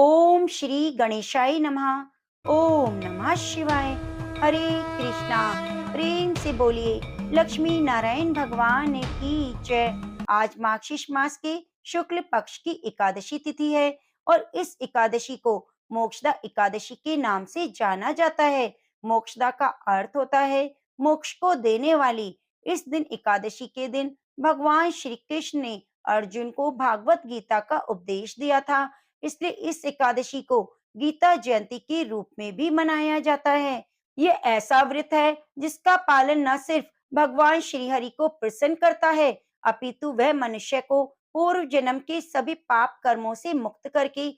ओम श्री गणेशाय नमः। ओम नमः शिवाय। हरे कृष्णा। प्रेम से बोलिए लक्ष्मी नारायण भगवान की जय। आज मार्गशीर्ष मास के शुक्ल पक्ष की एकादशी तिथि है और इस एकादशी को मोक्षदा एकादशी के नाम से जाना जाता है। मोक्षदा का अर्थ होता है मोक्ष को देने वाली। इस दिन एकादशी के दिन भगवान श्री कृष्ण ने अर्जुन को भागवत गीता का उपदेश दिया था। इसलिए इस एकादशी को गीता जयंती के रूप में भी मनाया जाता है। ये ऐसा व्रत है जिसका पालन न सिर्फ भगवान श्री हरि को प्रसन्न करता है, अपितु वह मनुष्य को पूर्व जन्म के सभी पाप कर्मों से मुक्त करके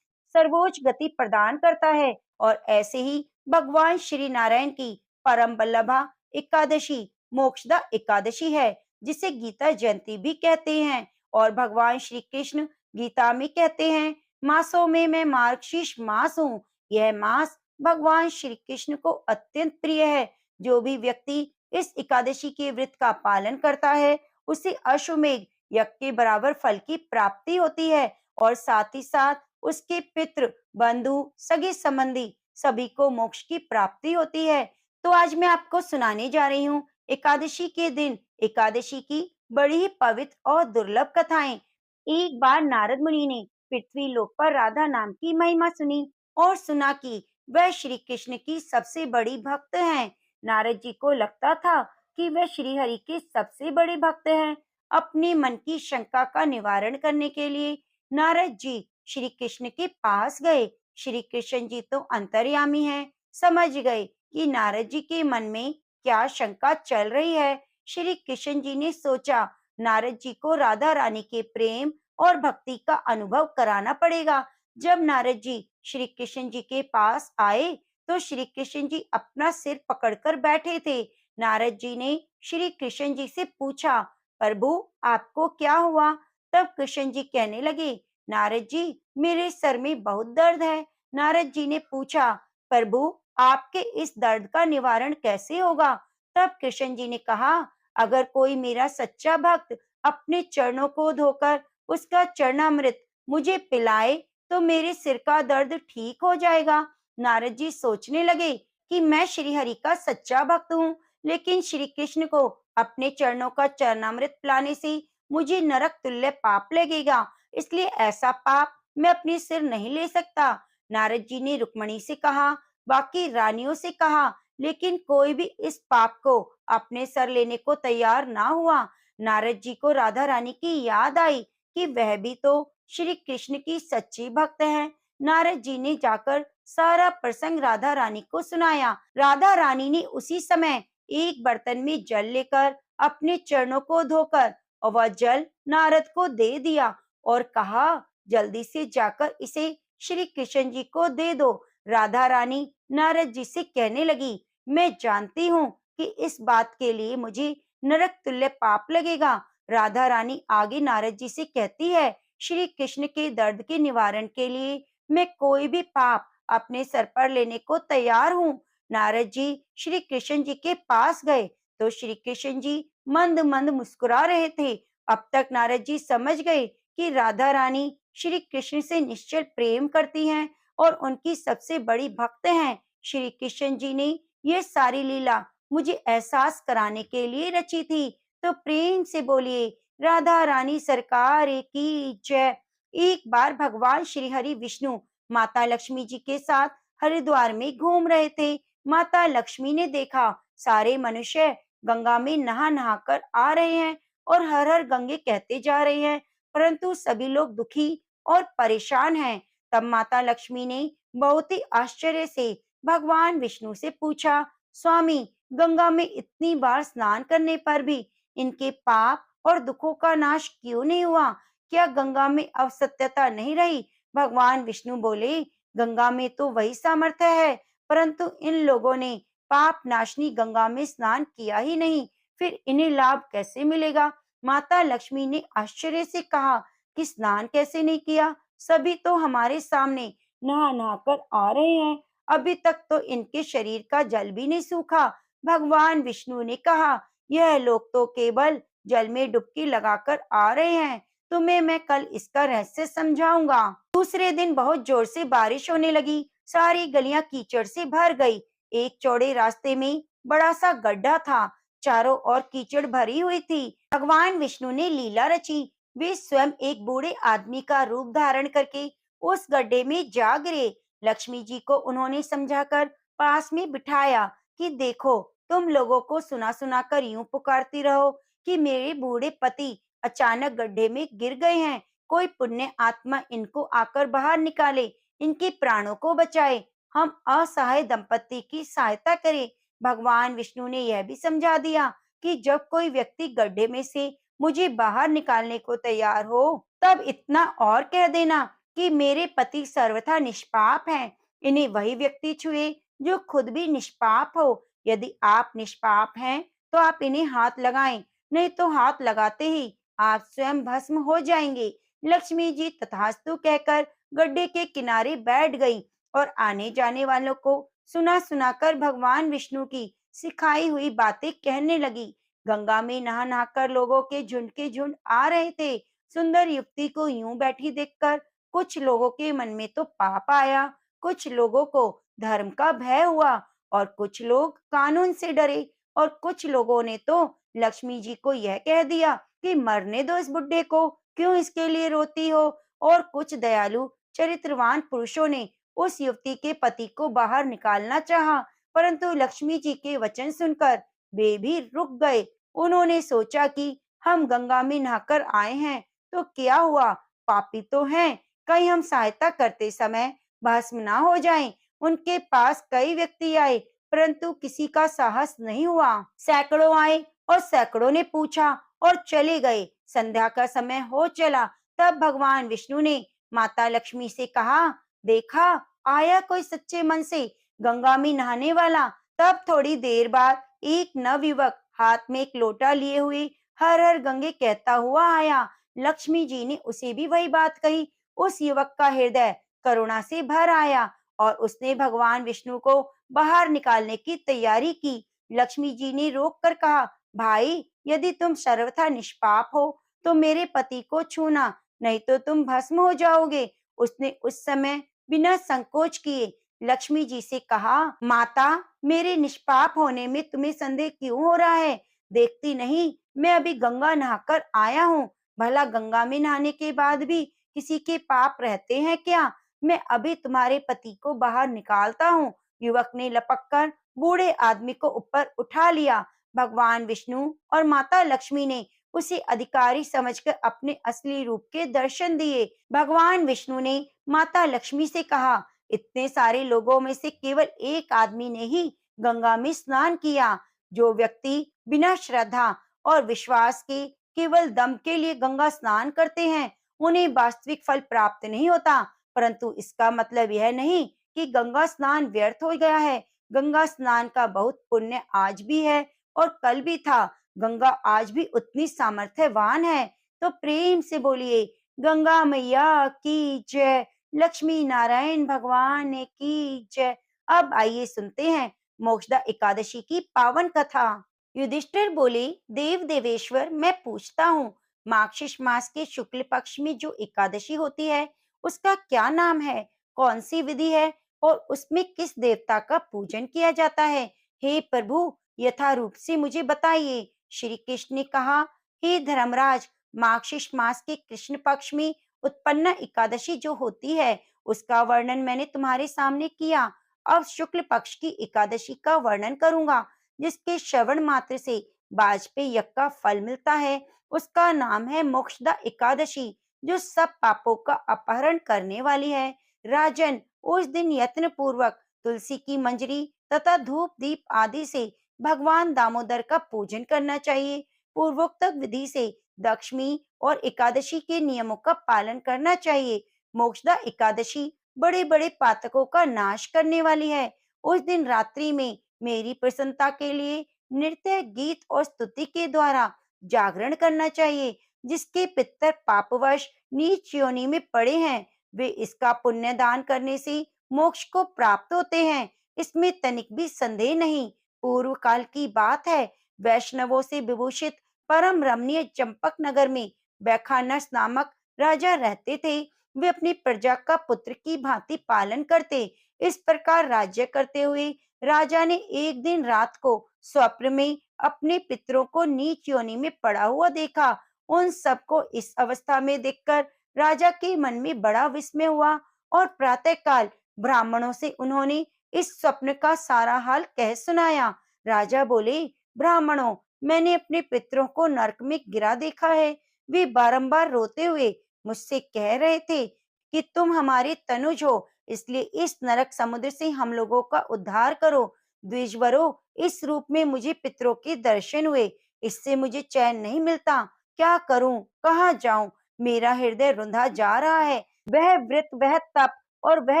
सर्वोच्च गति प्रदान करता है। और ऐसे ही भगवान श्री नारायण की परम वल्लभा एकादशी मोक्षदा एकादशी है, जिसे गीता जयंती भी कहते हैं। और भगवान श्री कृष्ण गीता में कहते हैं, मासों में मैं मार्गशीर्ष मास हूँ। यह मास भगवान श्री कृष्ण को अत्यंत प्रिय है। जो भी व्यक्ति इस एकादशी के व्रत का पालन करता है, उसे अश्वमेघ यज्ञ के बराबर फल की प्राप्ति होती है और साथ ही साथ उसके पितृ, बंधु, सगे संबंधी सभी को मोक्ष की प्राप्ति होती है। तो आज मैं आपको सुनाने जा रही हूँ एकादशी के दिन एकादशी की बड़ी ही पवित्र और दुर्लभ कथाएं। एक बार नारद मुनि ने पृथ्वी लोक पर राधा नाम की महिमा सुनी और सुना कि वह श्री कृष्ण की सबसे बड़ी भक्त हैं। नारद जी को लगता था कि वह श्री हरि के सबसे बड़े भक्त हैं। अपने मन की शंका का निवारण करने के लिए नारद जी श्री कृष्ण के पास गए। श्री कृष्ण जी तो अंतर्यामी हैं, समझ गए कि नारद जी के मन में क्या शंका चल रही है। श्री कृष्ण जी ने सोचा, नारद जी को राधा रानी के प्रेम और भक्ति का अनुभव कराना पड़ेगा। जब नारद जी श्री कृष्ण जी के पास आए, तो श्री कृष्ण जी अपना सिर पकड़कर बैठे थे। नारद जी ने श्री कृष्ण जी से पूछा, प्रभु आपको क्या हुआ? तब कृष्ण जी कहने लगे, नारद जी मेरे सर में बहुत दर्द है। नारद जी ने पूछा, प्रभु आपके इस दर्द का निवारण कैसे होगा? तब कृष्ण जी ने कहा, अगर कोई मेरा सच्चा भक्त अपने चरणों को धोकर उसका चरणामृत मुझे पिलाए, तो मेरे सिर का दर्द ठीक हो जाएगा। नारद जी सोचने लगे कि मैं श्री हरि का सच्चा भक्त हूँ, लेकिन श्री कृष्ण को अपने चरणों का चरणामृत पिलाने से मुझे नरक तुल्य पाप लगेगा, इसलिए ऐसा पाप मैं अपने सिर नहीं ले सकता। नारद जी ने रुक्मणी से कहा, बाकी रानियों से कहा, लेकिन कोई भी इस पाप को अपने सर लेने को तैयार ना हुआ। नारद जी को राधा रानी की याद आई कि वह भी तो श्री कृष्ण की सच्ची भक्त हैं। नारद जी ने जाकर सारा प्रसंग राधा रानी को सुनाया। राधा रानी ने उसी समय एक बर्तन में जल लेकर अपने चरणों को धोकर और वह जल नारद को दे दिया और कहा, जल्दी से जाकर इसे श्री कृष्ण जी को दे दो। राधा रानी नारद जी से कहने लगी, मैं जानती हूँ कि इस बात के लिए मुझे नरक तुल्य पाप लगेगा। राधा रानी आगे नारद जी से कहती है, श्री कृष्ण के दर्द के निवारण के लिए मैं कोई भी पाप अपने सर पर लेने को तैयार हूँ। नारद जी श्री कृष्ण जी के पास गए तो श्री कृष्ण जी मंद मंद मुस्कुरा रहे थे। अब तक नारद जी समझ गए कि राधा रानी श्री कृष्ण से निश्चल प्रेम करती हैं और उनकी सबसे बड़ी भक्त हैं। श्री कृष्ण जी ने ये सारी लीला मुझे एहसास कराने के लिए रची थी। तो प्रेम से बोलिए राधा रानी सरकार की जय। एक बार भगवान श्री हरि विष्णु माता लक्ष्मी जी के साथ हरिद्वार में घूम रहे थे। माता लक्ष्मी ने देखा सारे मनुष्य गंगा में नहा नहा कर आ रहे हैं और हर हर गंगे कहते जा रहे हैं, परंतु सभी लोग दुखी और परेशान हैं। तब माता लक्ष्मी ने बहुत ही आश्चर्य से भगवान विष्णु से पूछा, स्वामी गंगा में इतनी बार स्नान करने पर भी इनके पाप और दुखों का नाश क्यों नहीं हुआ? क्या गंगा में अवसत्यता नहीं रही? भगवान विष्णु बोले, गंगा में तो वही सामर्थ्य है, परंतु इन लोगों ने पाप नाशनी गंगा में स्नान किया ही नहीं, फिर इन्हें लाभ कैसे मिलेगा? माता लक्ष्मी ने आश्चर्य से कहा कि स्नान कैसे नहीं किया? सभी तो हमारे सामने नहा नहा कर आ रहे हैं, अभी तक तो इनके शरीर का जल भी नहीं सूखा। भगवान विष्णु ने कहा, यह लोग तो केवल जल में डुबकी लगाकर आ रहे हैं, तुम्हें मैं कल इसका रहस्य समझाऊंगा। दूसरे दिन बहुत जोर से बारिश होने लगी। सारी गलियां कीचड़ से भर गई। एक चौड़े रास्ते में बड़ा सा गड्ढा था। चारों ओर कीचड़ भरी हुई थी। भगवान विष्णु ने लीला रची। वे स्वयं एक बूढ़े आदमी का रूप धारण करके उस गड्ढे में जा गिरे। लक्ष्मी जी को उन्होंने समझाकर पास में बिठाया कि देखो, तुम लोगों को सुना सुना कर यूं पुकारती रहो कि मेरे बूढ़े पति अचानक गड्ढे में गिर गए हैं। कोई पुण्य आत्मा इनको आकर बाहर निकाले, इनके प्राणों को बचाए। हम असहाय दंपति की सहायता करें। भगवान विष्णु ने यह भी समझा दिया कि जब कोई व्यक्ति गड्ढे में से मुझे बाहर निकालने को तैयार हो, तब इतना और कह देना कि मेरे पति सर्वथा निष्पाप हैं। इन्हें वही व्यक्ति छुए जो खुद भी निष्पाप हो। यदि आप निष्पाप हैं, तो आप इन्हें हाथ लगाएं, नहीं तो हाथ लगाते ही आप स्वयं भस्म हो जाएंगे। लक्ष्मी जी तथास्तु कहकर गड्ढे के किनारे बैठ गई और आने जाने वालों को सुना सुनाकर भगवान विष्णु की सिखाई हुई बातें कहने लगी। गंगा में नहा नहाकर लोगों के झुंड आ रहे थे। सुंदर युवती को यूं बैठी देखकर कुछ लोगों के मन में तो पाप आया, कुछ लोगों को धर्म का भय हुआ और कुछ लोग कानून से डरे और कुछ लोगों ने तो लक्ष्मी जी को यह कह दिया कि मरने दो इस बुड्ढे को, क्यों इसके लिए रोती हो। और कुछ दयालु चरित्रवान पुरुषों ने उस युवती के पति को बाहर निकालना चाहा, परंतु लक्ष्मी जी के वचन सुनकर वे भी रुक गए। उन्होंने सोचा कि हम गंगा में नहाकर आए हैं तो क्या हुआ, पापी तो हैं, कहीं हम सहायता करते समय भस्म ना हो जाएं। उनके पास कई व्यक्ति आए, परंतु किसी का साहस नहीं हुआ। सैकड़ों आए और सैकड़ों ने पूछा और चले गए। संध्या का समय हो चला। तब भगवान विष्णु ने माता लक्ष्मी से कहा, देखा, आया कोई सच्चे मन से गंगा में नहाने वाला। तब थोड़ी देर बाद एक नवयुवक हाथ में एक लोटा लिए हुए हर हर गंगे कहता हुआ आया। लक्ष्मी जी ने उसे भी वही बात कही। उस युवक का हृदय करुणा से भर आया और उसने भगवान विष्णु को बाहर निकालने की तैयारी की। लक्ष्मी जी ने रोक कर कहा, भाई, यदि तुम सर्वथा निष्पाप हो तो मेरे पति को छूना, नहीं तो तुम भस्म हो जाओगे। उसने उस समय बिना संकोच किए लक्ष्मी जी से कहा, माता, मेरे निष्पाप होने में तुम्हें संदेह क्यों हो रहा है? देखती नहीं, मैं अभी गंगा नहाकर आया हूँ। भला गंगा में नहाने के बाद भी किसी के पाप रहते हैं क्या? मैं अभी तुम्हारे पति को बाहर निकालता हूँ। युवक ने लपक कर बूढ़े आदमी को ऊपर उठा लिया। भगवान विष्णु और माता लक्ष्मी ने उसे अधिकारी समझकर अपने असली रूप के दर्शन दिए। भगवान विष्णु ने माता लक्ष्मी से कहा, इतने सारे लोगों में से केवल एक आदमी ने ही गंगा में स्नान किया। जो व्यक्ति बिना श्रद्धा और विश्वास के केवल दम के लिए गंगा स्नान करते हैं, उन्हें वास्तविक फल प्राप्त नहीं होता। परंतु इसका मतलब यह नहीं कि गंगा स्नान व्यर्थ हो गया है। गंगा स्नान का बहुत पुण्य आज भी है और कल भी था। गंगा आज भी उतनी सामर्थ्यवान है। तो प्रेम से बोलिए, गंगा मैया की जय, लक्ष्मी नारायण भगवान की जय। अब आइए सुनते हैं मोक्षदा एकादशी की पावन कथा। युधिष्ठिर बोले, देव देवेश्वर, मैं पूछता हूँ, मार्गशीर्ष मास के शुक्ल पक्ष में जो एकादशी होती है, उसका क्या नाम है, कौन सी विधि है और उसमें किस देवता का पूजन किया जाता है? हे प्रभु, यथा रूप से मुझे बताइए। श्री कृष्ण ने कहा, हे धर्मराज, मार्गशीर्ष मास के कृष्ण पक्ष में उत्पन्न एकादशी जो होती है, उसका वर्णन मैंने तुम्हारे सामने किया। अब शुक्ल पक्ष की एकादशी का वर्णन करूंगा, जिसके श्रवण मात्र से वाजपेय यज्ञ का फल मिलता है। उसका नाम है मोक्षदा एकादशी, जो सब पापों का अपहरण करने वाली है। राजन, उस दिन यत्न पूर्वक तुलसी की मंजरी तथा धूप दीप आदि से भगवान दामोदर का पूजन करना चाहिए। पूर्वोक्त विधि से दशमी और एकादशी के नियमों का पालन करना चाहिए। मोक्षदा एकादशी बड़े बड़े पातकों का नाश करने वाली है। उस दिन रात्रि में मेरी प्रसन्नता के लिए नृत्य, गीत और स्तुति के द्वारा जागरण करना चाहिए। जिसके पितर पापवश नीच योनि में पड़े हैं, वे इसका पुण्य दान करने से मोक्ष को प्राप्त होते हैं। इसमें तनिक भी संदेह नहीं। पूर्व काल की बात है, वैष्णवों से विभूषित परम रमणीय चंपक नगर में बैखानस नामक राजा रहते थे। वे अपनी प्रजा का पुत्र की भांति पालन करते। इस प्रकार राज्य करते हुए राजा ने एक दिन रात को स्वप्न में अपने पितरों को नीच योनि में पड़ा हुआ देखा। उन सबको इस अवस्था में देखकर राजा के मन में बड़ा विस्मय हुआ और प्रातःकाल ब्राह्मणों से उन्होंने इस स्वप्न का सारा हाल कह सुनाया। राजा बोले, ब्राह्मणों, मैंने अपने पितरों को नरक में गिरा देखा है। वे बारंबार रोते हुए मुझसे कह रहे थे कि तुम हमारे तनुज हो, इसलिए इस नरक समुद्र से हम लोगों का उद्धार करो। द्विजवरों, इस रूप में मुझे पितरों के दर्शन हुए, इससे मुझे चैन नहीं मिलता। क्या करूं, कहाँ जाऊं? मेरा हृदय रुंधा जा रहा है। वह व्रत, वह तप और वह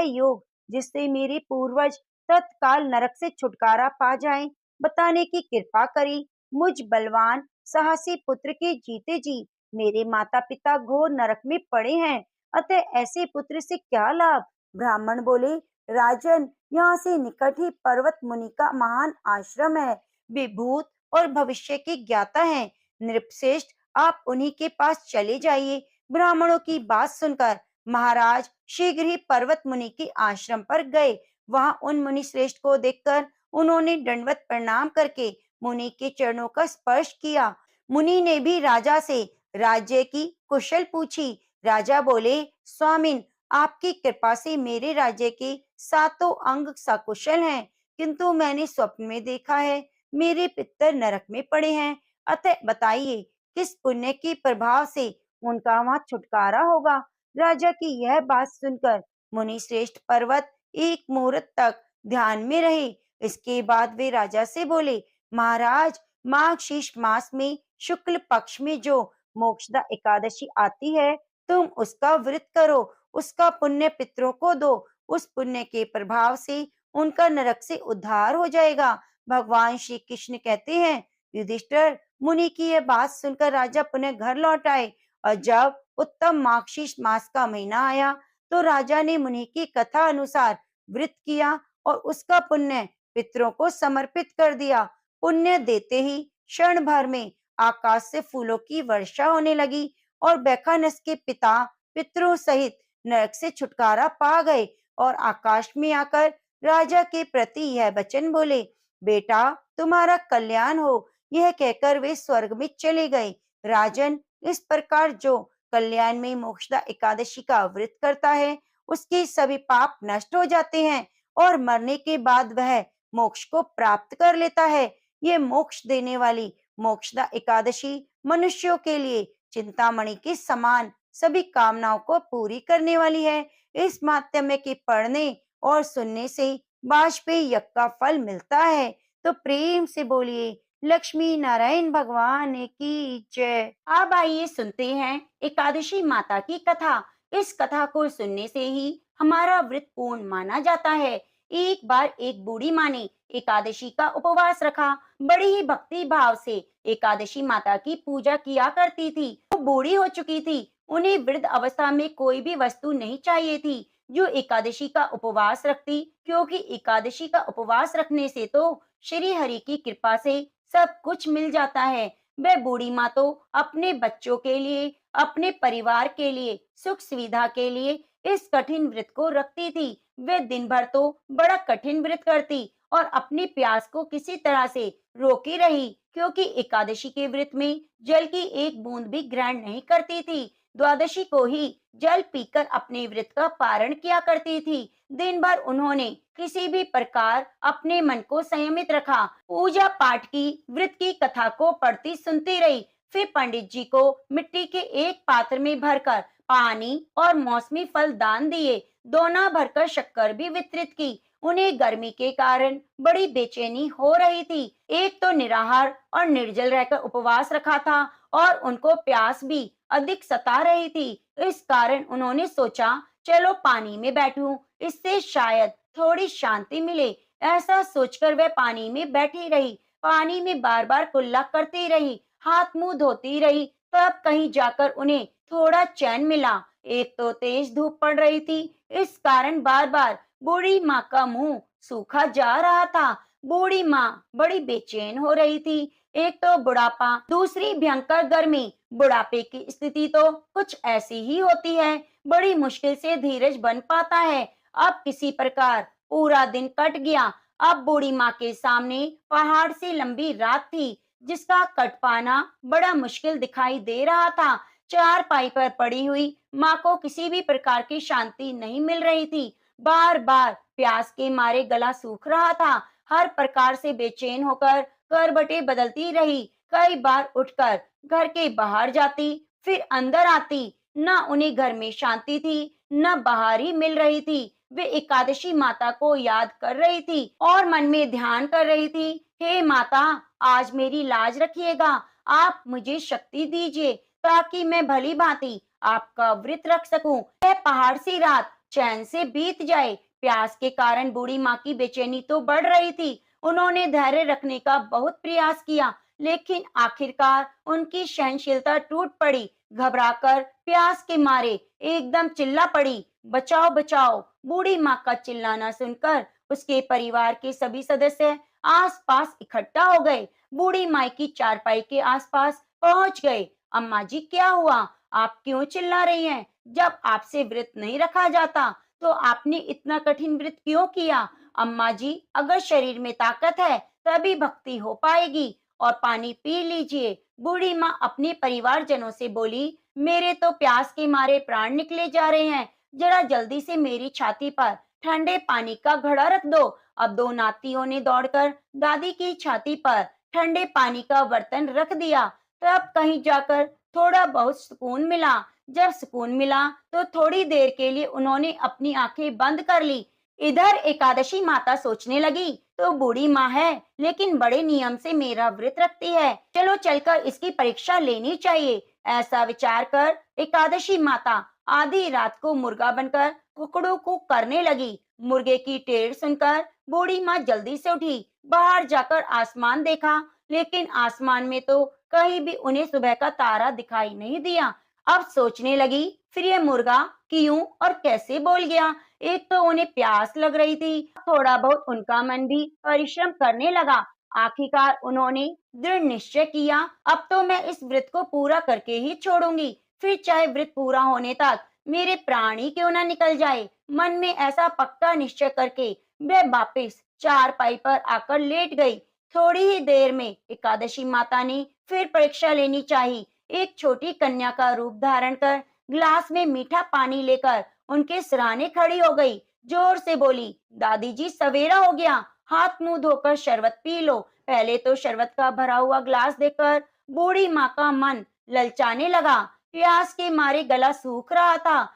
योग जिससे मेरे पूर्वज तत्काल नरक से छुटकारा पा जाएं, बताने की कृपा करी। मुझ बलवान साहसी पुत्र के जीते जी मेरे माता पिता घोर नरक में पड़े हैं, अतः ऐसे पुत्र से क्या लाभ? ब्राह्मण बोले, राजन, यहाँ से निकट ही पर्वत मुनि का महान आश्रम है। वे भूत और भविष्य के ज्ञाता हैं। नृपश्रेष्ठ, आप उन्हीं के पास चले जाइए। ब्राह्मणों की बात सुनकर महाराज शीघ्र ही पर्वत मुनि के आश्रम पर गए। वहां उन मुनि श्रेष्ठ को देखकर उन्होंने दंडवत प्रणाम करके मुनि के चरणों का स्पर्श किया। मुनि ने भी राजा से राज्य की कुशल पूछी। राजा बोले, स्वामिन, आपकी कृपा से मेरे राज्य के सातों अंग सकुशल हैं, किंतु मैंने स्वप्न में देखा है मेरे पितर नरक में पड़े हैं। अतः बताइए, किस पुण्य के प्रभाव से उनका वहां छुटकारा होगा? राजा की यह बात सुनकर मुनि श्रेष्ठ पर्वत एक मुहूर्त तक ध्यान में रहे। इसके बाद वे राजा से बोले, महाराज, माघ शीर्ष मास में शुक्ल पक्ष में जो मोक्षदा एकादशी आती है, तुम उसका व्रत करो, उसका पुण्य पितरों को दो। उस पुण्य के प्रभाव से उनका नरक से उद्धार हो जाएगा। भगवान श्री कृष्ण कहते हैं, युधिष्ठिर, मुनि की यह बात सुनकर राजा पुनः घर लौट आए और जब उत्तम मार्गशीर्ष मास का महीना आया तो राजा ने मुनि की कथा अनुसार व्रत किया और उसका पुण्य पितरों को समर्पित कर दिया। पुण्य देते ही क्षण भर में आकाश से फूलों की वर्षा होने लगी और बैखानस के पिता पितरों सहित नरक से छुटकारा पा गए और आकाश में आकर राजा के प्रति यह वचन बोले, बेटा, तुम्हारा कल्याण हो। यह कहकर वे स्वर्ग में चले गए। राजन, इस प्रकार जो कल्याण में मोक्षदा एकादशी का व्रत करता है, उसके सभी पाप नष्ट हो जाते हैं और मरने के बाद वह मोक्ष को प्राप्त कर लेता है। ये मोक्ष देने वाली मोक्षदा एकादशी मनुष्यों के लिए चिंतामणि के समान सभी कामनाओं को पूरी करने वाली है। इस माध्यम के पढ़ने और सुनने से वाजपेयी यज्ञ का फल मिलता है। तो प्रेम से बोलिए, लक्ष्मी नारायण भगवान की जय। अब आइए सुनते हैं एकादशी माता की कथा। इस कथा को सुनने से ही हमारा व्रत पूर्ण माना जाता है। एक बार एक बूढ़ी माँ ने एकादशी का उपवास रखा। बड़ी ही भक्ति भाव से एकादशी माता की पूजा किया करती थी। वो बूढ़ी हो चुकी थी। उन्हें वृद्ध अवस्था में कोई भी वस्तु नहीं चाहिए थी जो एकादशी का उपवास रखती, क्योंकि एकादशी का उपवास रखने से तो श्री हरि की कृपा से सब कुछ मिल जाता है। वह बूढ़ी माँ तो अपने बच्चों के लिए, अपने परिवार के लिए, सुख सुविधा के लिए इस कठिन व्रत को रखती थी। वे दिन भर तो बड़ा कठिन व्रत करती और अपनी प्यास को किसी तरह से रोकी रही, क्योंकि एकादशी के व्रत में जल की एक बूंद भी ग्रहण नहीं करती थी। द्वादशी को ही जल पीकर अपने व्रत का पारण किया करती थी। दिन भर उन्होंने किसी भी प्रकार अपने मन को संयमित रखा। पूजा पाठ की, व्रत की कथा को पढ़ती सुनती रही। फिर पंडित जी को मिट्टी के एक पात्र में भरकर पानी और मौसमी फल दान दिए। दोना भरकर शक्कर भी वितरित की। उन्हें गर्मी के कारण बड़ी बेचैनी हो रही थी। एक तो निराहार और निर्जल रहकर उपवास रखा था और उनको प्यास भी अधिक सता रही थी। इस कारण उन्होंने सोचा, चलो पानी में बैठूं, इससे शायद थोड़ी शांति मिले। ऐसा सोचकर वह पानी में बैठी रही। पानी में बार बार कुल्ला करती रही, हाथ मुंह धोती रही। तब कहीं जाकर उन्हें थोड़ा चैन मिला। एक तो तेज धूप पड़ रही थी, इस कारण बार बार बूढ़ी माँ का मुंह सूखा जा रहा था। बूढ़ी माँ बड़ी बेचैन हो रही थी। एक तो बुढ़ापा, दूसरी भयंकर गर्मी। बुढ़ापे की स्थिति तो कुछ ऐसी ही होती है, बड़ी मुश्किल से धीरज बन पाता है। अब किसी प्रकार पूरा दिन कट गया। अब बूढ़ी माँ के सामने पहाड़ से लंबी रात थी, जिसका कट पाना बड़ा मुश्किल दिखाई दे रहा था। चारपाई पर पड़ी हुई माँ को किसी भी प्रकार की शांति नहीं मिल रही थी। बार बार प्यास के मारे गला सूख रहा था। हर प्रकार से बेचैन होकर करवटें बदलती रही। कई बार उठकर घर के बाहर जाती, फिर अंदर आती। न उन्हें घर में शांति थी, न बाहर ही मिल रही थी। वे एकादशी माता को याद कर रही थी और मन में ध्यान कर रही थी। हे माता, आज मेरी लाज रखिएगा। आप मुझे शक्ति दीजिए ताकि मैं भली भांति आपका व्रत रख सकूं। यह पहाड़ सी रात चैन से बीत जाए। प्यास के कारण बूढ़ी माँ की बेचैनी तो बढ़ रही थी। उन्होंने धैर्य रखने का बहुत प्रयास किया, लेकिन आखिरकार उनकी सहनशीलता टूट पड़ी। घबराकर प्यास के मारे एकदम चिल्ला पड़ी, बचाओ बचाओ। बूढ़ी माँ का चिल्लाना सुनकर उसके परिवार के सभी सदस्य आसपास इकट्ठा हो गए। बूढ़ी माँ की चारपाई के आसपास पहुंच गए। अम्मा जी, क्या हुआ? आप क्यों चिल्ला रही हैं? जब आपसे व्रत नहीं रखा जाता तो आपने इतना कठिन व्रत क्यों किया? अम्मा जी, अगर शरीर में ताकत है तभी भक्ति हो पाएगी। और पानी पी लीजिए। बूढ़ी माँ अपने परिवारजनों से बोली, मेरे तो प्यास के मारे प्राण निकले जा रहे हैं। जरा जल्दी से मेरी छाती पर ठंडे पानी का घड़ा रख दो। अब दो नातियों ने दौड़कर दादी की छाती पर ठंडे पानी का बर्तन रख दिया। तब कहीं जाकर थोड़ा बहुत सुकून मिला। जब सुकून मिला तो थोड़ी देर के लिए उन्होंने अपनी आंखें बंद कर ली। इधर एकादशी माता सोचने लगी, तो बूढ़ी माँ है, लेकिन बड़े नियम से मेरा व्रत रखती है। चलो चलकर इसकी परीक्षा लेनी चाहिए। ऐसा विचार कर एकादशी माता आधी रात को मुर्गा बनकर कुकड़ों को करने लगी। मुर्गे की टेर सुनकर बूढ़ी माँ जल्दी से उठी। बाहर जाकर आसमान देखा, लेकिन आसमान में तो कहीं भी उन्हें सुबह का तारा दिखाई नहीं दिया। अब सोचने लगी, फिर ये मुर्गा क्यों और कैसे बोल गया? एक तो उन्हें प्यास लग रही थी, थोड़ा बहुत उनका मन भी परिश्रम करने लगा। आखिरकार उन्होंने दृढ़ निश्चय किया, अब तो मैं इस व्रत को पूरा करके ही छोड़ूंगी, फिर चाहे व्रत पूरा होने तक मेरे प्राण ही क्यों ना निकल जाए। मन में ऐसा पक्का निश्चय करके वह वापस चारपाई पर आकर लेट गई। थोड़ी ही देर में एकादशी माता ने फिर परीक्षा लेनी चाहिए। एक छोटी कन्या का रूप धारण कर गिलास में मीठा पानी लेकर उनके सिरहाने खड़ी हो गई। जोर से बोली, दादी जी, सवेरा हो गया, हाथ मुंह धोकर शरबत पी लो। पहले तो शरबत का भरा हुआ गिलास देखकर बूढ़ी माँ का मन ललचाने लगा। प्यास के मारे गला सूख रहा था।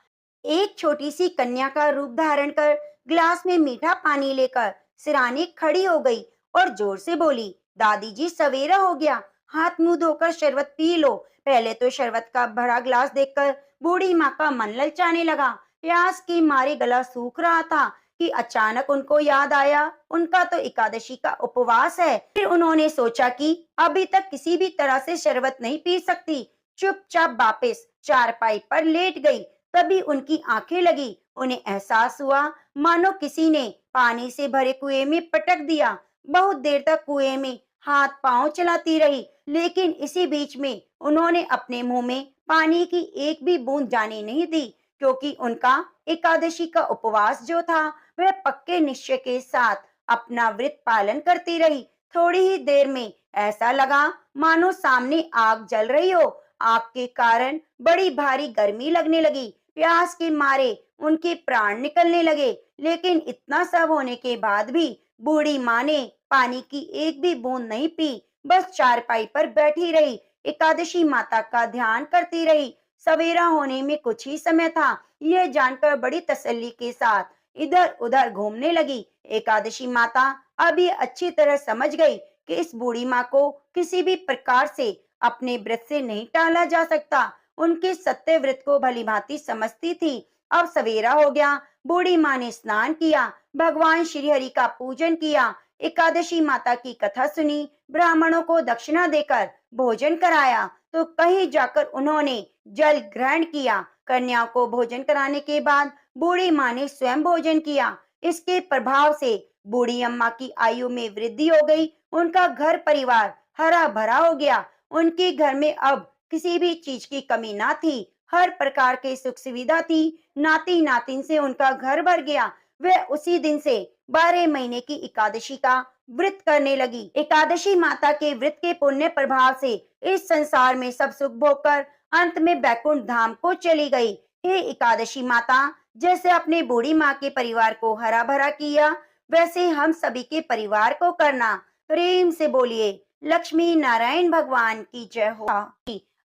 एक छोटी सी कन्या का रूप धारण कर गिलास में मीठा पानी लेकर सिरानी खड़ी हो गई और जोर से बोली, दादी जी, सवेरा हो गया, हाथ मुंह धोकर शरबत पी लो। पहले तो शरबत का भरा गिलास देखकर बूढ़ी माँ का मन ललचाने लगा। प्यास के मारे गला सूख रहा था कि अचानक उनको याद आया, उनका तो एकादशी का उपवास है। फिर उन्होंने सोचा कि अभी तक किसी भी तरह से शरबत नहीं पी सकती। चुपचाप वापस चारपाई पर लेट गई। तभी उनकी आंखें लगी। उन्हें एहसास हुआ मानो किसी ने पानी से भरे कुएं में पटक दिया। बहुत देर तक कुएं में हाथ पांव चलाती रही, लेकिन इसी बीच में उन्होंने अपने मुंह में पानी की एक भी बूंद जाने नहीं दी, क्योंकि उनका एकादशी का उपवास जो था वह पक्के निश्चय के साथ अपना व्रत पालन करती रही। थोड़ी ही देर में ऐसा लगा मानो सामने आग जल रही हो। आग के कारण बड़ी भारी गर्मी लगने लगी। प्यास के मारे उनके प्राण निकलने लगे, लेकिन इतना सब होने के बाद भी बूढ़ी माँ ने पानी की एक भी बूंद नहीं पी। बस चारपाई पर बैठी रही, एकादशी माता का ध्यान करती रही। सवेरा होने में कुछ ही समय था। यह जानकर बड़ी तसल्ली के साथ इधर उधर घूमने लगी। एकादशी माता अब ये अच्छी तरह समझ गई कि इस बूढ़ी माँ को किसी भी प्रकार से अपने व्रत से नहीं टाला जा सकता। उनके सत्य व्रत को भली भांति समझती थी। अब सवेरा हो गया। बूढ़ी माँ ने स्नान किया, भगवान श्री हरि का पूजन किया, एकादशी माता की कथा सुनी, ब्राह्मणों को दक्षिणा देकर भोजन कराया, तो कहीं जाकर उन्होंने जल ग्रहण किया। कन्याओं को भोजन कराने के बाद बूढ़ी माँ ने स्वयं भोजन किया। इसके प्रभाव से बूढ़ी अम्मा की आयु में वृद्धि हो गई, उनका घर परिवार हरा भरा हो गया। उनके घर में अब किसी भी चीज की कमी ना थी, हर प्रकार की सुख सुविधा थी। नाती नातिन से उनका घर भर गया। वह उसी दिन से 12 महीने की एकादशी का व्रत करने लगी। एकादशी माता के व्रत के पुण्य प्रभाव से इस संसार में सब सुख भोगकर अंत में बैकुंठ धाम को चली गई। हे एकादशी माता, जैसे अपने बूढ़ी माँ के परिवार को हरा भरा किया, वैसे हम सभी के परिवार को करना। प्रेम से बोलिए लक्ष्मी नारायण भगवान की जय हो।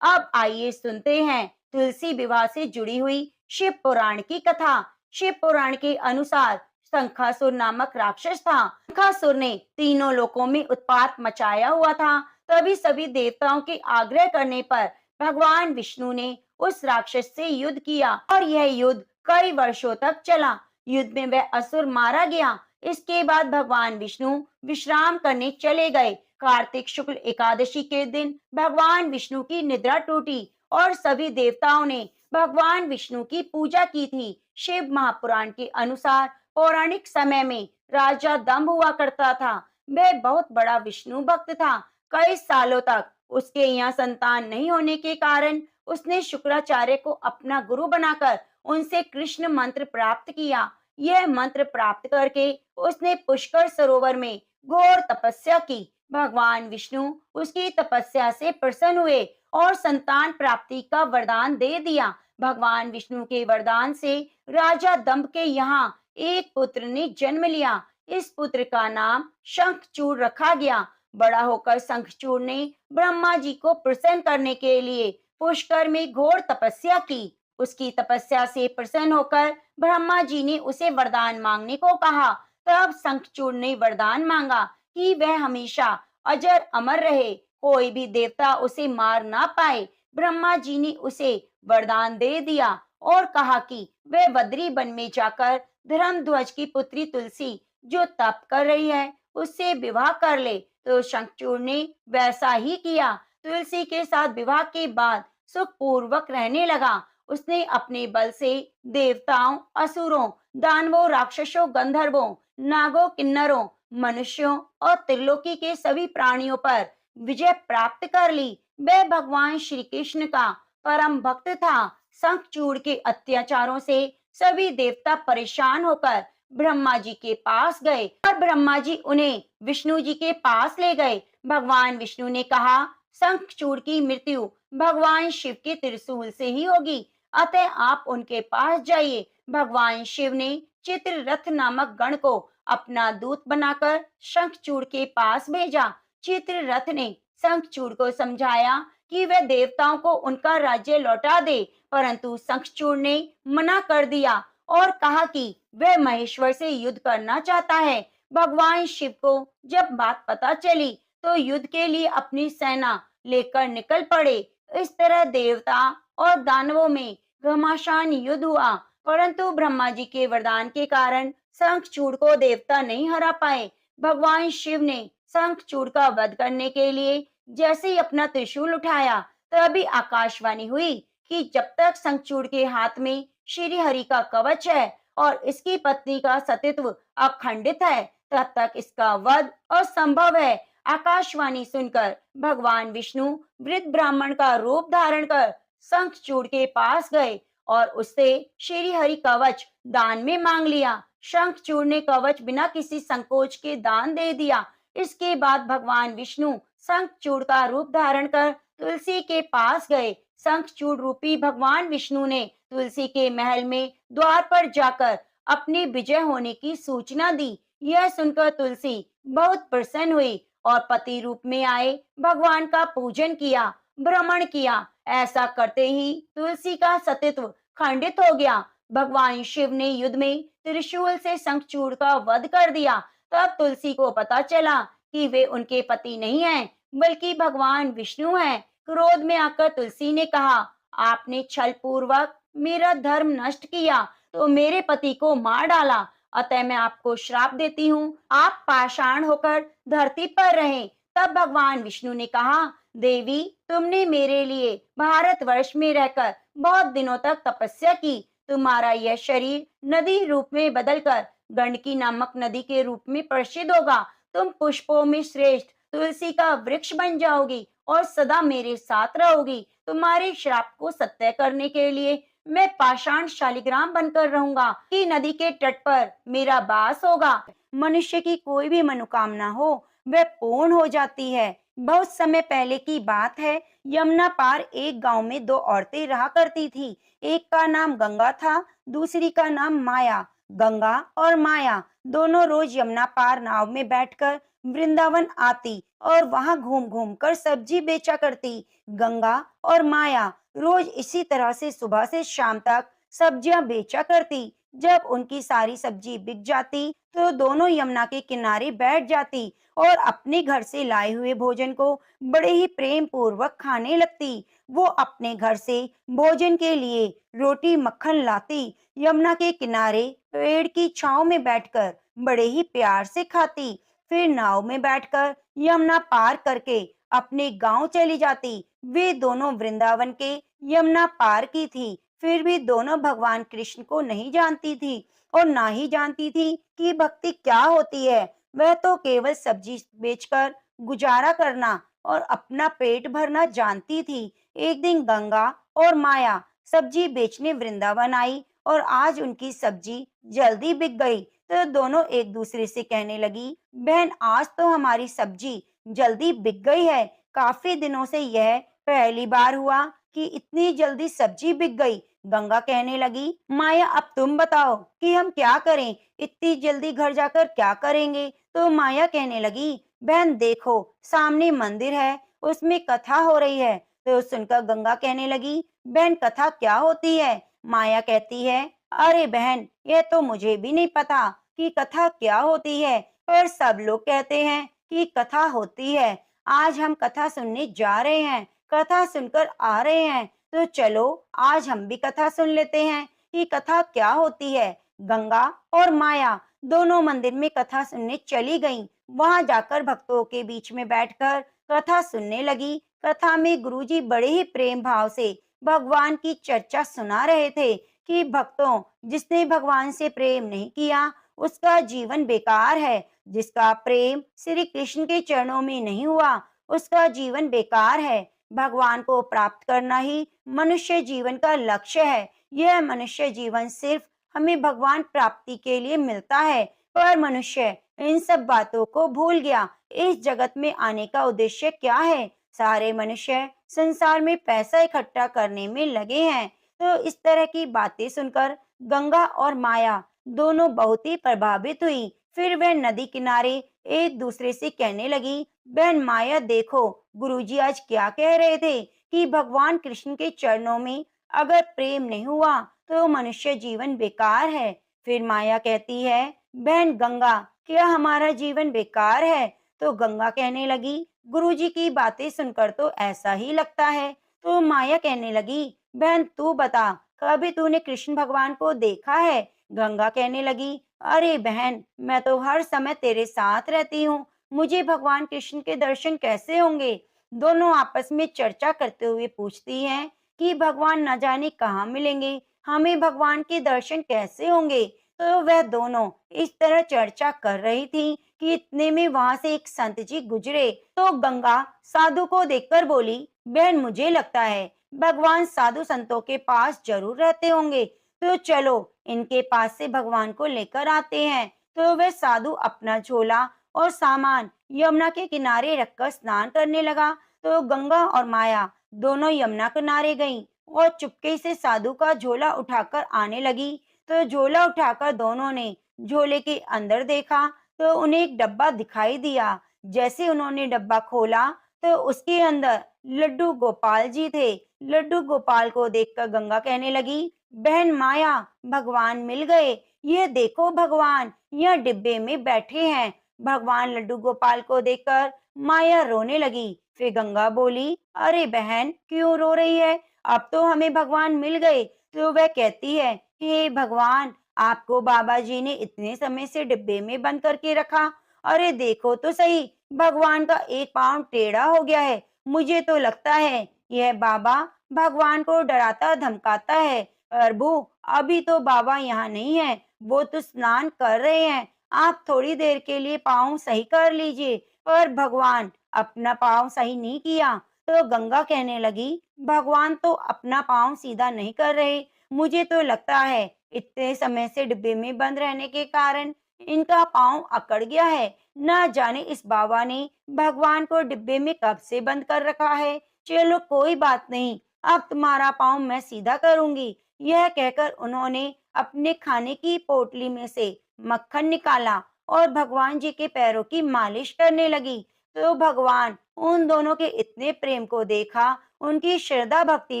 अब आइए सुनते हैं तुलसी विवाह से जुड़ी हुई शिव पुराण की कथा। शिव पुराण के अनुसार शंखासुर नामक राक्षस था। शंखासुर ने तीनों लोकों में उत्पात मचाया हुआ था। तभी सभी देवताओं के आग्रह करने पर भगवान विष्णु ने उस राक्षस से युद्ध किया और यह युद्ध कई वर्षों तक चला। युद्ध में वह असुर मारा गया। इसके बाद भगवान विष्णु विश्राम करने चले गए। कार्तिक शुक्ल एकादशी के दिन भगवान विष्णु की निद्रा टूटी और सभी देवताओं ने भगवान विष्णु की पूजा की थी। शिव महापुराण के अनुसार पौराणिक समय में राजा दंभ हुआ करता था। वह बहुत बड़ा विष्णु भक्त था। कई सालों तक उसके यहाँ संतान नहीं होने के कारण उसने शुक्राचार्य को अपना गुरु बनाकर उनसे कृष्ण मंत्र प्राप्त किया। यह मंत्र प्राप्त करके उसने पुष्कर सरोवर में घोर तपस्या की। भगवान विष्णु उसकी तपस्या से प्रसन्न हुए और संतान प्राप्ति का वरदान दे दिया। भगवान विष्णु के वरदान से राजा दंभ के यहाँ एक पुत्र ने जन्म लिया। इस पुत्र का नाम शंखचूड़ रखा गया। बड़ा होकर शंखचूड़ ने ब्रह्मा जी को प्रसन्न करने के लिए पुष्कर में घोर तपस्या की। उसकी तपस्या से प्रसन्न होकर ब्रह्मा जी ने उसे वरदान मांगने को कहा। तब शंखचूड़ ने वरदान मांगा कि वह हमेशा अजर अमर रहे, कोई भी देवता उसे मार ना पाए। ब्रह्मा जी ने उसे वरदान दे दिया और कहा कि वह बद्री वन में जाकर धर्मध्वज की पुत्री तुलसी जो तप कर रही है उससे विवाह कर ले। तो शंखचूड़ ने वैसा ही किया। तुलसी के साथ विवाह के बाद सुख पूर्वक रहने लगा। उसने अपने बल से देवताओं, असुरों, दानवों, राक्षसों, गंधर्वों, नागों, किन्नरों, मनुष्यों और त्रिलोकी के सभी प्राणियों पर विजय प्राप्त कर ली। वह भगवान श्री कृष्ण का परम भक्त था। शंखचूड़ के अत्याचारों से सभी देवता परेशान होकर ब्रह्मा जी के पास गए और ब्रह्मा जी उन्हें विष्णु जी के पास ले गए। भगवान विष्णु ने कहा, शंखचूड़ की मृत्यु भगवान शिव के त्रिशूल से ही होगी, अतः आप उनके पास जाइए। भगवान शिव ने चित्ररथ नामक गण को अपना दूत बनाकर शंखचूड़ के पास भेजा। चित्ररथ ने शंखचूड़ को समझाया कि वह देवताओं को उनका राज्य लौटा दे, परंतु शंखचूड़ ने मना कर दिया और कहा कि वह महेश्वर से युद्ध करना चाहता है। भगवान शिव को जब बात पता चली तो युद्ध के लिए अपनी सेना लेकर निकल पड़े। इस तरह देवता और दानवों में घमासान युद्ध हुआ, परंतु ब्रह्मा जी के वरदान के कारण शंखचूड़ को देवता नहीं हरा पाए। भगवान शिव ने शंखचूड़ का वध करने के लिए जैसे ही अपना त्रिशूल उठाया, तभी आकाशवाणी हुई कि जब तक शंखचूड़ के हाथ में श्री हरि का कवच है और इसकी पत्नी का सतीत्व अखंडित है, तब तक इसका वध असंभव है। आकाशवाणी सुनकर भगवान विष्णु वृद्ध ब्राह्मण का रूप धारण कर शंखचूड़ के पास गए और उससे श्री हरि कवच दान में मांग लिया। शंखचूड़ ने कवच बिना किसी संकोच के दान दे दिया। इसके बाद भगवान विष्णु शंखचूड़ का रूप धारण कर तुलसी के पास गए। शंखचूड़ रूपी भगवान विष्णु ने तुलसी के महल में द्वार पर जाकर अपनी विजय होने की सूचना दी। यह सुनकर तुलसी बहुत प्रसन्न हुई और पति रूप में आए भगवान का पूजन किया, भ्रमण किया। ऐसा करते ही तुलसी का सतीत्व खंडित हो गया। भगवान शिव ने युद्ध में त्रिशूल से शंखचूड़ का वध कर दिया। तब तुलसी को पता चला कि वे उनके पति नहीं हैं, बल्कि भगवान विष्णु हैं। क्रोध में आकर तुलसी ने कहा, आपने छल पूर्वक मेरा धर्म नष्ट किया तो मेरे पति को मार डाला, अतः मैं आपको श्राप देती हूँ, आप पाषाण होकर धरती पर रहें। तब भगवान विष्णु ने कहा, देवी, तुमने मेरे लिए भारतवर्ष में रहकर बहुत दिनों तक तपस्या की। तुम्हारा यह शरीर नदी रूप में बदलकर गंडकी नामक नदी के रूप में प्रसिद्ध होगा। तुम पुष्पों में श्रेष्ठ तुलसी का वृक्ष बन जाओगी और सदा मेरे साथ रहोगी। तुम्हारे श्राप को सत्य करने के लिए मैं पाषाण शालिग्राम बनकर रहूंगा कि नदी के तट पर मेरा वास होगा। मनुष्य की कोई भी मनोकामना हो वह पूर्ण हो जाती है। बहुत समय पहले की बात है। यमुना पार एक गांव में दो औरतें रहा करती थी। एक का नाम गंगा था, दूसरी का नाम माया। गंगा और माया दोनों रोज यमुना पार नाव में बैठकर वृंदावन आती और वहां घूम घूम कर सब्जी बेचा करती। गंगा और माया रोज इसी तरह से सुबह से शाम तक सब्जियां बेचा करती। जब उनकी सारी सब्जी बिक जाती तो दोनों यमुना के किनारे बैठ जाती और अपने घर से लाए हुए भोजन को बड़े ही प्रेम पूर्वक खाने लगती। वो अपने घर से भोजन के लिए रोटी मक्खन लाती, यमुना के किनारे पेड़ की छांव में बैठकर बड़े ही प्यार से खाती। फिर नाव में बैठकर यमुना पार करके अपने गांव चली जाती। वे दोनों वृंदावन के यमुना पार की थी, फिर भी दोनों भगवान कृष्ण को नहीं जानती थी और ना ही जानती थी कि भक्ति क्या होती है। वह तो केवल सब्जी बेचकर गुजारा करना और अपना पेट भरना जानती थी। एक दिन गंगा और माया सब्जी बेचने वृंदावन आई और आज उनकी सब्जी जल्दी बिक गई। तो दोनों एक दूसरे से कहने लगी, बहन आज तो हमारी सब्जी जल्दी बिक गई है। काफी दिनों से यह पहली बार हुआ कि इतनी जल्दी सब्जी बिक गई। गंगा कहने लगी, माया अब तुम बताओ कि हम क्या करें, इतनी जल्दी घर जाकर क्या करेंगे। तो माया कहने लगी, बहन देखो सामने मंदिर है, उसमें कथा हो रही है। तो सुनकर गंगा कहने लगी, बहन कथा क्या होती है। माया कहती है, अरे बहन यह तो मुझे भी नहीं पता कि कथा क्या होती है, पर सब लोग कहते हैं कि कथा होती है। आज हम कथा सुनने जा रहे हैं, कथा सुनकर आ रहे हैं। तो चलो आज हम भी कथा सुन लेते हैं कि कथा क्या होती है। गंगा और माया दोनों मंदिर में कथा सुनने चली गईं। वहां जाकर भक्तों के बीच में बैठकर कथा सुनने लगी। कथा में गुरुजी बड़े ही प्रेम भाव से भगवान की चर्चा सुना रहे थे कि भक्तों, जिसने भगवान से प्रेम नहीं किया उसका जीवन बेकार है। जिसका प्रेम श्री कृष्ण के चरणों में नहीं हुआ उसका जीवन बेकार है। भगवान को प्राप्त करना ही मनुष्य जीवन का लक्ष्य है। यह मनुष्य जीवन सिर्फ हमें भगवान प्राप्ति के लिए मिलता है, पर मनुष्य इन सब बातों को भूल गया। इस जगत में आने का उद्देश्य क्या है? सारे मनुष्य संसार में पैसा इकट्ठा करने में लगे हैं। तो इस तरह की बातें सुनकर गंगा और माया दोनों बहुत ही प्रभावित हुई। फिर वह नदी किनारे एक दूसरे से कहने लगी, बहन माया देखो गुरुजी आज क्या कह रहे थे कि भगवान कृष्ण के चरणों में अगर प्रेम नहीं हुआ तो मनुष्य जीवन बेकार है। फिर माया कहती है, बहन गंगा क्या हमारा जीवन बेकार है? तो गंगा कहने लगी, गुरुजी की बातें सुनकर तो ऐसा ही लगता है। तो माया कहने लगी, बहन तू बता कभी तूने कृष्ण भगवान को देखा है? गंगा कहने लगी, अरे बहन मैं तो हर समय तेरे साथ रहती हूँ, मुझे भगवान कृष्ण के दर्शन कैसे होंगे? दोनों आपस में चर्चा करते हुए पूछती हैं कि भगवान न जाने कहाँ मिलेंगे, हमें भगवान के दर्शन कैसे होंगे। तो वह दोनों इस तरह चर्चा कर रही थी कि इतने में वहां से एक संत जी गुजरे। तो गंगा साधु को देखकर बोली, बहन मुझे लगता है भगवान साधु संतों के पास जरूर रहते होंगे, तो चलो इनके पास से भगवान को लेकर आते हैं। तो वह साधु अपना झोला और सामान यमुना के किनारे रखकर स्नान करने लगा। तो गंगा और माया दोनों यमुना किनारे गईं और चुपके से साधु का झोला उठाकर आने लगी। तो झोला उठाकर दोनों ने झोले के अंदर देखा तो उन्हें एक डब्बा दिखाई दिया। जैसे उन्होंने डब्बा खोला तो उसके अंदर लड्डू गोपाल जी थे। लड्डू गोपाल को देखकर गंगा कहने लगी, बहन माया भगवान मिल गए, ये देखो भगवान यह डिब्बे में बैठे हैं। भगवान लड्डू गोपाल को देखकर माया रोने लगी। फिर गंगा बोली, अरे बहन क्यों रो रही है, अब तो हमें भगवान मिल गए। तो वह कहती है, हे भगवान आपको बाबा जी ने इतने समय से डिब्बे में बंद करके रखा, अरे देखो तो सही भगवान का एक पाँव टेढ़ा हो गया है। मुझे तो लगता है यह बाबा भगवान को डराता धमकाता है। प्रभु, अभी तो बाबा यहाँ नहीं है, वो तो स्नान कर रहे हैं। आप थोड़ी देर के लिए पाँव सही कर लीजिए। पर भगवान अपना पाँव सही नहीं किया। तो गंगा कहने लगी, भगवान तो अपना पाँव सीधा नहीं कर रहे। मुझे तो लगता है इतने समय से डिब्बे में बंद रहने के कारण इनका पाँव अकड़ गया है। ना जाने इस बाबा ने भगवान को डिब्बे में कब से बंद कर रखा है। चलो कोई बात नहीं, अब तुम्हारा पाँव मैं सीधा करूंगी। यह कहकर उन्होंने अपने खाने की पोटली में से मक्खन निकाला और भगवान जी के पैरों की मालिश करने लगी। तो भगवान उन दोनों के इतने प्रेम को देखा, उनकी श्रद्धा भक्ति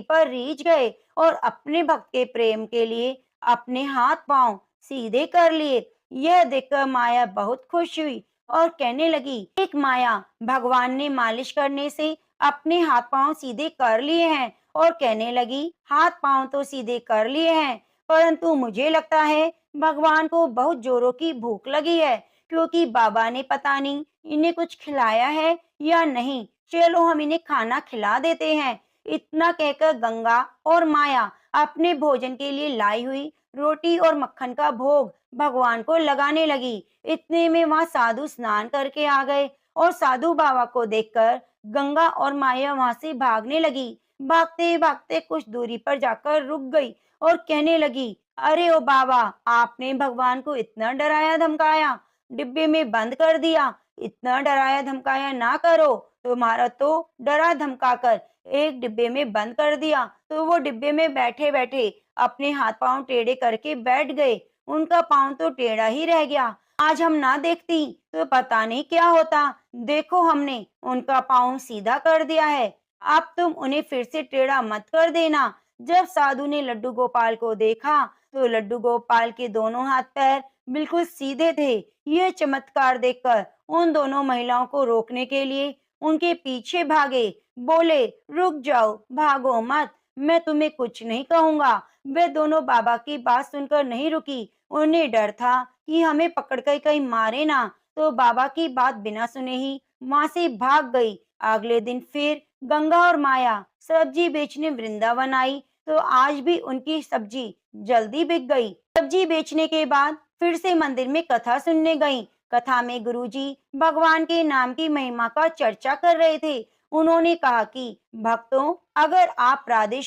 पर रीझ गए और अपने भक्त के प्रेम के लिए अपने हाथ पांव सीधे कर लिए। यह देखकर माया बहुत खुश हुई और कहने लगी, एक माया, भगवान ने मालिश करने से अपने हाथ पांव सीधे कर लिए हैं। और कहने लगी, हाथ पांव तो सीधे कर लिए हैं, परंतु मुझे लगता है भगवान को बहुत जोरों की भूख लगी है, क्योंकि बाबा ने पता नहीं इन्हें कुछ खिलाया है या नहीं। चलो हम इन्हें खाना खिला देते हैं। इतना कहकर गंगा और माया अपने भोजन के लिए लाई हुई रोटी और मक्खन का भोग भगवान को लगाने लगी। इतने में वहां साधु स्नान करके आ गए और साधु बाबा को देखकर गंगा और माया वहां से भागने लगी। भागते भागते कुछ दूरी पर जाकर रुक गई और कहने लगी, अरे ओ बाबा, आपने भगवान को इतना डराया धमकाया, डिब्बे में बंद कर दिया। इतना डराया धमकाया ना करो। तुम्हारा तो डरा धमकाकर एक डिब्बे में बंद कर दिया, तो वो डिब्बे में बैठे बैठे अपने हाथ पांव टेढ़े करके बैठ गए। उनका पांव तो टेढ़ा ही रह गया। आज हम ना देखती तो पता नहीं क्या होता। देखो, हमने उनका पांव सीधा कर दिया है। अब तुम उन्हें फिर से टेढ़ा मत कर देना। जब साधु ने लड्डू गोपाल को देखा, तो लड्डू गोपाल के दोनों हाथ पैर बिल्कुल सीधे थे। यह चमत्कार देखकर उन दोनों महिलाओं को रोकने के लिए उनके पीछे भागे। बोले, रुक जाओ, भागो मत, मैं तुम्हें कुछ नहीं कहूंगा। वे दोनों बाबा की बात सुनकर नहीं रुकी। उन्हें डर था कि हमें पकड़कर कहीं मारे ना। तो बाबा की बात बिना सुने ही वहां से भाग गई। अगले दिन फिर गंगा और माया सब्जी बेचने वृंदावन आई, तो आज भी उनकी सब्जी जल्दी बिक गई। सब्जी बेचने के बाद फिर से मंदिर में कथा सुनने गईं। कथा में गुरुजी भगवान के नाम की महिमा का चर्चा कर रहे थे। उन्होंने कहा कि भक्तों, अगर आप राधे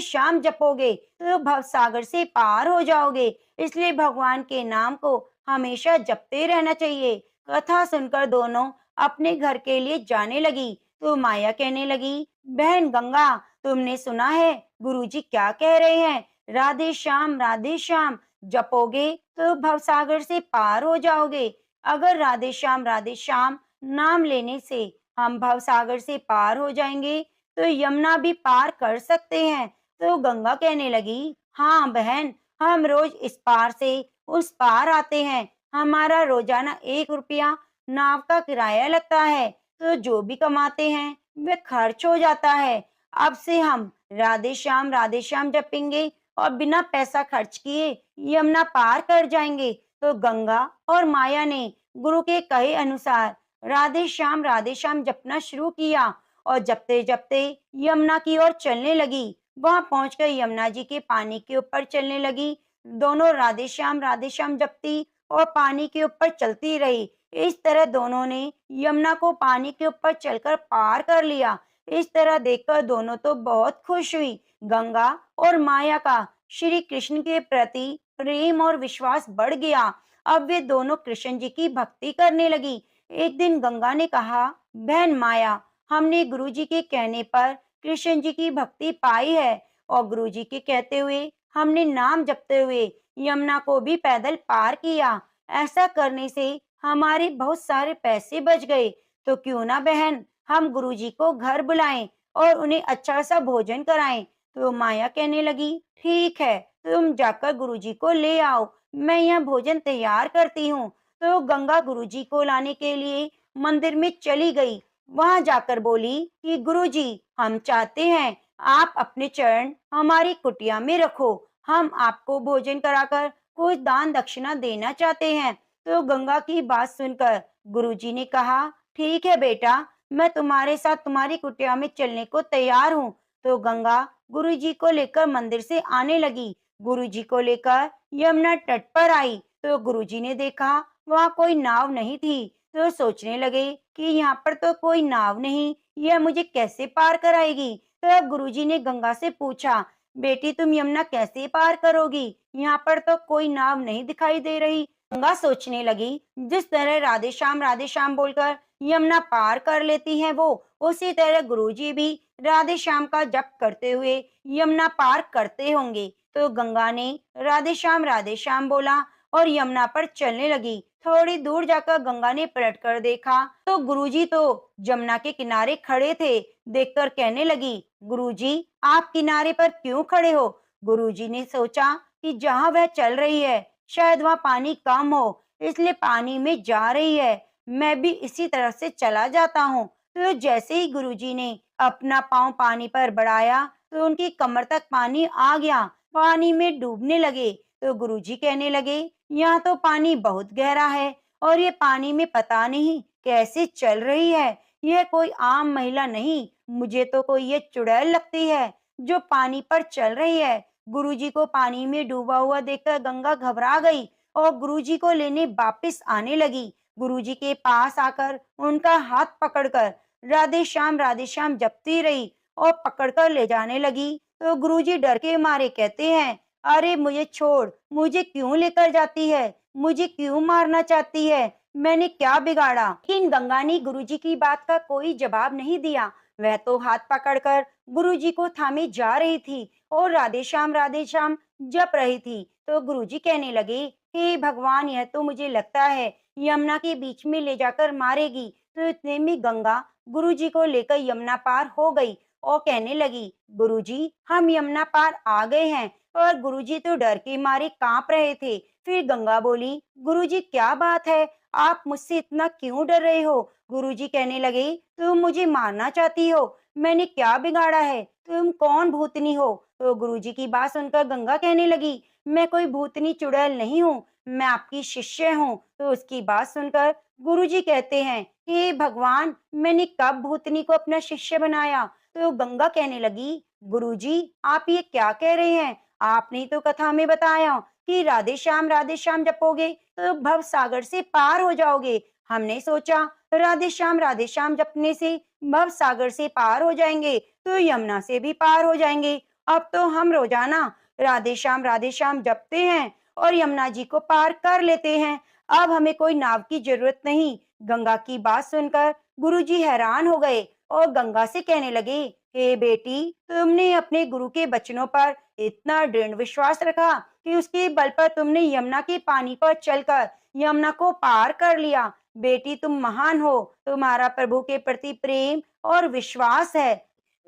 श्याम जपोगे तो भव सागर से पार हो जाओगे। इसलिए भगवान के नाम को हमेशा जपते रहना चाहिए। कथा सुनकर दोनों अपने घर के लिए जाने लगी। तो माया कहने लगी, बहन गंगा, तुमने सुना है गुरुजी क्या कह रहे हैं? राधे श्याम जपोगे तो भवसागर से पार हो जाओगे। अगर राधे श्याम नाम लेने से हम भवसागर से पार हो जाएंगे, तो यमुना भी पार कर सकते हैं। तो गंगा कहने लगी, हाँ बहन, हम रोज इस पार से उस पार आते हैं। हमारा रोजाना 1 रुपया नाव का किराया लगता है, तो जो भी कमाते हैं वे खर्च हो जाता है। अब से हम राधे श्याम जपेंगे और बिना पैसा खर्च किए यमुना पार कर जाएंगे। तो गंगा और माया ने गुरु के कहे अनुसार राधे श्याम जपना शुरू किया और जपते जपते यमुना की ओर चलने लगी। वहां पहुंचकर यमुना जी के पानी के ऊपर चलने लगी। दोनों राधे श्याम जपती और पानी के ऊपर चलती रही। इस तरह दोनों ने यमुना को पानी के ऊपर चलकर पार कर लिया। इस तरह देखकर दोनों तो बहुत खुश हुई। गंगा और माया का श्री कृष्ण के प्रति प्रेम और विश्वास बढ़ गया। अब वे दोनों कृष्ण जी की भक्ति करने लगी। एक दिन गंगा ने कहा, बहन माया, हमने गुरु जी के कहने पर कृष्ण जी की भक्ति पाई है और गुरु जी के कहते हुए हमने नाम जपते हुए यमुना को भी पैदल पार किया। ऐसा करने से हमारे बहुत सारे पैसे बच गए। तो क्यों ना बहन, हम गुरु जी को घर बुलाएं और उन्हें अच्छा सा भोजन कराएं। तो माया कहने लगी, ठीक है, तुम जाकर गुरुजी को ले आओ, मैं यह भोजन तैयार करती हूँ। तो गंगा गुरुजी को लाने के लिए मंदिर में चली गई। वहां जाकर बोली कि गुरुजी, हम चाहते हैं आप अपने चरण हमारी कुटिया में रखो। हम आपको भोजन कराकर कुछ दान दक्षिणा देना चाहते हैं। तो गंगा की बात सुनकर गुरुजी ने कहा, ठीक है बेटा, मैं तुम्हारे साथ तुम्हारी कुटिया में चलने को तैयार हूँ। तो गंगा गुरुजी को लेकर मंदिर से आने लगी। गुरुजी को लेकर यमुना तट पर आई तो गुरुजी ने देखा वहाँ कोई नाव नहीं थी। तो सोचने लगे कि यहाँ पर तो कोई नाव नहीं, यह मुझे कैसे पार कराएगी। तो गुरुजी ने गंगा से पूछा, बेटी तुम यमुना कैसे पार करोगी? यहाँ पर तो कोई नाव नहीं दिखाई दे रही। गंगा सोचने लगी, जिस तरह राधे श्याम बोलकर यमुना पार कर लेती हैं वो, उसी तरह गुरुजी भी राधे श्याम का जप करते हुए यमुना पार करते होंगे। तो गंगा ने राधे श्याम बोला और यमुना पर चलने लगी। थोड़ी दूर जाकर गंगा ने पलट कर देखा तो गुरुजी तो यमुना के किनारे खड़े थे। देखकर कहने लगी, गुरुजी आप किनारे पर क्यों खड़े हो? गुरुजी ने सोचा कि जहाँ वह चल रही है शायद वहाँ पानी कम हो, इसलिए पानी में जा रही है। मैं भी इसी तरह से चला जाता हूँ। तो जैसे ही गुरुजी ने अपना पाँव पानी पर बढ़ाया तो उनकी कमर तक पानी आ गया। पानी में डूबने लगे। तो गुरुजी कहने लगे, यहाँ तो पानी बहुत गहरा है और ये पानी में पता नहीं कैसे चल रही है। यह कोई आम महिला नहीं, मुझे तो कोई ये चुड़ैल लगती है जो पानी पर चल रही है। गुरुजी को पानी में डूबा हुआ देखकर गंगा घबरा गई और गुरुजी को लेने वापस आने लगी। गुरुजी के पास आकर उनका हाथ पकड़कर राधे श्याम जपती रही और पकड़कर ले जाने लगी। तो गुरुजी डर के मारे कहते हैं, अरे मुझे छोड़, मुझे क्यों लेकर जाती है? मुझे क्यों मारना चाहती है? मैंने क्या बिगाड़ा? लेकिन गंगा ने गुरुजी की बात का कोई जवाब नहीं दिया। वह तो हाथ पकड़कर गुरुजी को थामे जा रही थी और राधे श्याम जप रही थी। तो गुरुजी कहने लगे, हे भगवान, यह तो मुझे लगता है यमुना के बीच में ले जाकर मारेगी। तो इतने में गंगा गुरुजी को लेकर यमुना पार हो गई और कहने लगी, गुरुजी हम यमुना पार आ गए हैं। और गुरुजी तो डर के मारे कांप रहे थे। फिर गंगा बोली, गुरुजी क्या बात है, आप मुझसे इतना क्यों डर रहे हो? गुरुजी कहने लगे, तुम मुझे मारना चाहती हो, मैंने क्या बिगाड़ा है? तुम कौन भूतनी हो? तो गुरुजी की बात सुनकर गंगा कहने लगी, मैं कोई भूतनी चुड़ैल नहीं हूँ, मैं आपकी शिष्य हूँ। तो उसकी बात सुनकर गुरुजी कहते हैं, हे भगवान, मैंने कब भूतनी को अपना शिष्य बनाया? तो गंगा कहने लगी, गुरुजी आप ये क्या कह रहे हैं? आपने तो कथा में बताया कि राधे श्याम जपोगे तो भव सागर से पार हो जाओगे। हमने सोचा राधे श्याम जपने से भव सागर से पार हो जाएंगे तो यमुना से भी पार हो जाएंगे। अब तो हम रोजाना राधे श्याम जपते हैं और यमुना जी को पार कर लेते हैं। अब हमें कोई नाव की जरूरत नहीं। गंगा की बात सुनकर गुरुजी हैरान हो गए और गंगा से कहने लगे, हे बेटी, तुमने अपने गुरु के वचनों पर इतना दृढ़ विश्वास रखा कि उसके बल पर तुमने यमुना के पानी पर चलकर यमुना को पार कर लिया। बेटी तुम महान हो, तुम्हारा प्रभु के प्रति प्रेम और विश्वास है।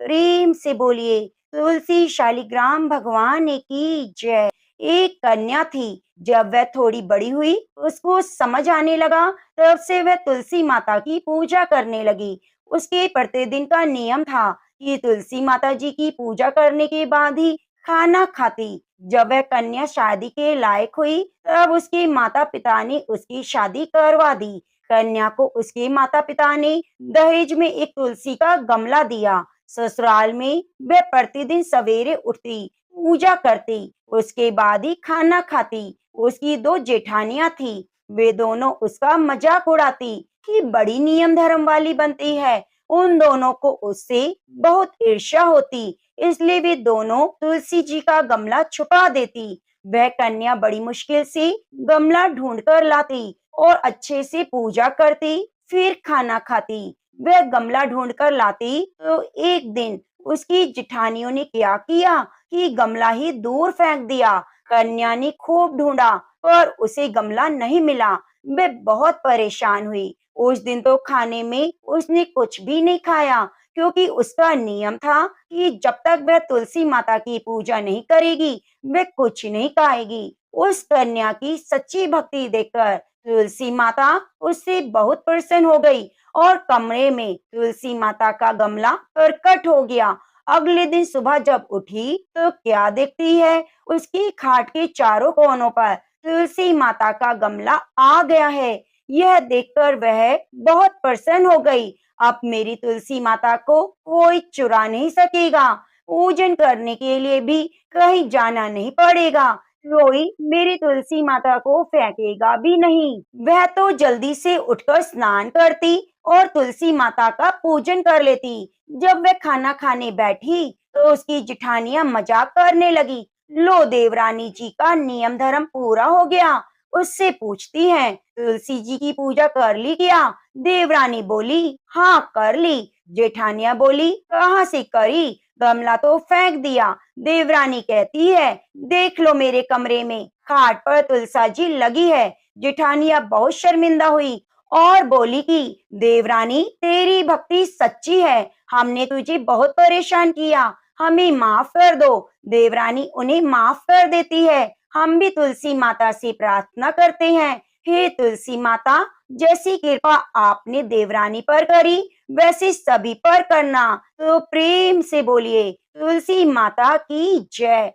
प्रेम से बोलिए तुलसी शालिग्राम भगवान की जय। एक कन्या थी, जब वह थोड़ी बड़ी हुई उसको समझ आने लगा, तब से वह तुलसी माता की पूजा करने लगी। उसके प्रतिदिन का नियम था कि तुलसी माता जी की पूजा करने के बाद ही खाना खाती। जब वह कन्या शादी के लायक हुई तब उसके माता पिता ने उसकी शादी करवा दी। कन्या को उसके माता पिता ने दहेज में एक तुलसी का गमला दिया। ससुराल में वह प्रतिदिन सवेरे उठती, पूजा करती, उसके बाद ही खाना खाती। उसकी दो जेठानियां थी, वे दोनों उसका मजाक उड़ाती कि बड़ी नियम धर्म वाली बनती है। उन दोनों को उससे बहुत ईर्ष्या होती, इसलिए वे दोनों तुलसी जी का गमला छुपा देती। वह कन्या बड़ी मुश्किल से गमला ढूंढ कर लाती और अच्छे से पूजा करती, फिर खाना खाती। वह गमला ढूंढ कर लाती तो एक दिन उसकी जेठानियों ने क्या किया कि गमला ही दूर फेंक दिया। कन्या ने खूब ढूंढा पर उसे गमला नहीं मिला। वह बहुत परेशान हुई। उस दिन तो खाने में उसने कुछ भी नहीं खाया, क्योंकि उसका नियम था कि जब तक वह तुलसी माता की पूजा नहीं करेगी वह कुछ नहीं खाएगी। उस कन्या की सच्ची भक्ति देखकर तुलसी माता उससे बहुत प्रसन्न हो गई और कमरे में तुलसी माता का गमला प्रकट हो गया। अगले दिन सुबह जब उठी तो क्या देखती है, उसकी खाट के चारों कोनों पर तुलसी माता का गमला आ गया है। यह देखकर वह बहुत प्रसन्न हो गई। अब मेरी तुलसी माता को कोई चुरा नहीं सकेगा। पूजन करने के लिए भी कहीं जाना नहीं पड़ेगा। कोई मेरी तुलसी माता को फेंकेगा भी नहीं। वह तो जल्दी से उठकर स्नान करती और तुलसी माता का पूजन कर लेती। जब वह खाना खाने बैठी तो उसकी जिठानियां मजाक करने लगी। लो, देवरानी जी का नियम धर्म पूरा हो गया। उससे पूछती है, तुलसी जी की पूजा कर ली क्या? देवरानी बोली, हाँ कर ली। जेठानिया बोली, कहाँ से करी? गमला तो फेंक दिया। देवरानी कहती है, देख लो मेरे कमरे में खाट पर तुलसा जी लगी है। जेठानिया बहुत शर्मिंदा हुई और बोली कि देवरानी, तेरी भक्ति सच्ची है, हमने तुझे बहुत परेशान किया, हमें माफ कर दो। देवरानी उन्हें माफ कर देती है। हम भी तुलसी माता से प्रार्थना करते हैं, हे तुलसी माता, जैसी कृपा आपने देवरानी पर करी वैसे सभी पर करना। तो प्रेम से बोलिए, तुलसी माता की जय।